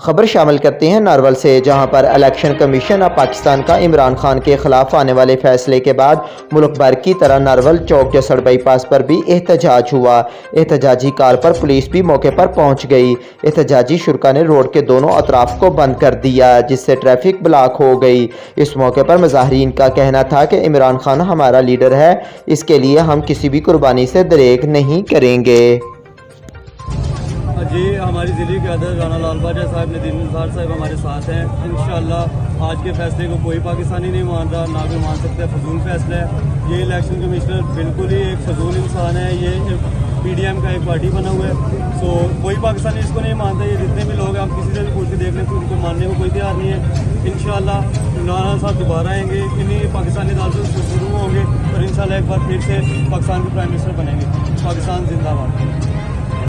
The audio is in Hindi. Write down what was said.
खबर शामिल करते हैं नारवल से, जहां पर इलेक्शन कमीशन ऑफ पाकिस्तान का इमरान खान के खिलाफ आने वाले फैसले के बाद मुल्क भर की तरह नारवल चौक जसड़ बाईपास पर भी एहतजाज हुआ। एहतजाजी कार पर पुलिस भी मौके पर पहुंच गई। एहतजाजी शुरा ने रोड के दोनों अतराफ को बंद कर दिया, जिससे ट्रैफिक ब्लॉक हो गई। इस मौके पर मुजाहिरीन का कहना था कि इमरान खान हमारा लीडर है, इसके लिए हम किसी भी कुर्बानी से दरेक नहीं करेंगे। जी, हमारी ज़िले के अदर राना लाल बाजा साहब नदीम निसार साहब हमारे साथ हैं। इंशाअल्लाह आज के फैसले को कोई पाकिस्तानी नहीं मान रहा, ना कोई मान सकता है। फजूल फैसला है ये। इलेक्शन कमिश्नर बिल्कुल ही एक फजूल इंसान है। ये PDM का एक पार्टी बना हुआ है। सो कोई पाकिस्तानी इसको नहीं मानता। ये जितने भी लोग हैं, आप किसी से भी पूछ के देख लें तो उनको मानने को कोई तैयार नहीं है। इंशाअल्लाह इमरान साहब दोबारा आएंगे, इन्हीं पाकिस्तानी अदालतों से शुरू होंगे और इंशाअल्लाह एक बार फिर से पाकिस्तान के प्राइम मिनिस्टर बनेंगे। पाकिस्तान जिंदाबाद।